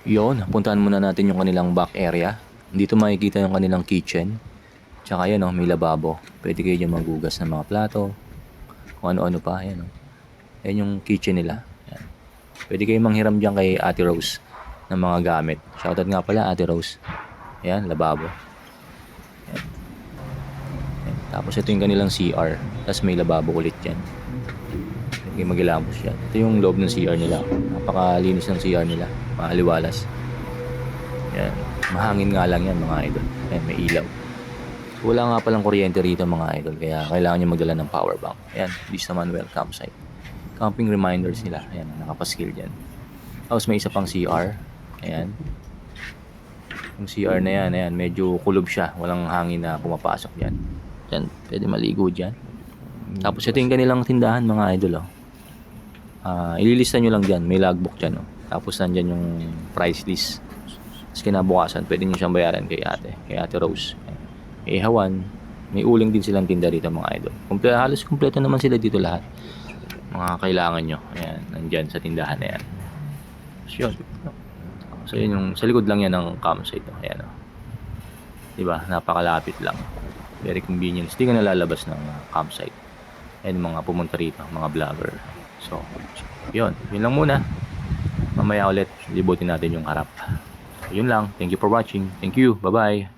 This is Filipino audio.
Yun, puntahan muna natin yung kanilang back area. Dito makikita yung kanilang kitchen. Tsaka yan, may lababo. Pwede kayo dyan maghugas ng mga plato. Kung ano-ano pa. Yan, yan yung kitchen nila. Yan. Pwede kayo manghiram dyan kay Ate Rose ng mga gamit. Shoutout nga pala, Ate Rose. Yan, lababo. Yan. Yan. Tapos ito yung kanilang CR. Tapos may lababo ulit dyan. Pwede kayo magilamos yan. Ito yung loob ng CR nila. Napakalinis ng CR nila. Maaliwalas. Yan. Mahangin nga lang yan mga idol. Yan, may ilaw. Wala nga palang kuryente rito mga idol. Kaya kailangan nyo magdala ng power bank. Ayan, Vista Manuel campsite. Camping reminders nila. Ayan, nakapaskil dyan. Tapos may isa pang CR. Ayan. Yung CR na yan, ayan, medyo kulob siya. Walang hangin na pumapasok dyan. Dyan, pwede maligo dyan. Tapos ito yung kanilang tindahan mga idol. Ililista nyo lang dyan. May logbook dyan. Tapos nandyan yung price list. Tapos kinabukasan, pwede nyo siyang bayaran kay Ate Rose. Ihawan, may uling din silang tinda dito mga idol. Halos kumpleto naman sila dito lahat. Mga kailangan nyo. Ayan, nandyan sa tindahan na yan. So, yun. So, yun yung, sa likod lang yan ng campsite. Ayan, diba? Napakalapit lang. Very convenient. Hindi ka nalalabas ng campsite. Ayan, mga pumunta rito, mga vlogger. So, yun. Yun lang muna. Mamaya ulit, libutin natin yung harap. So, yun lang. Thank you for watching. Thank you. Bye-bye.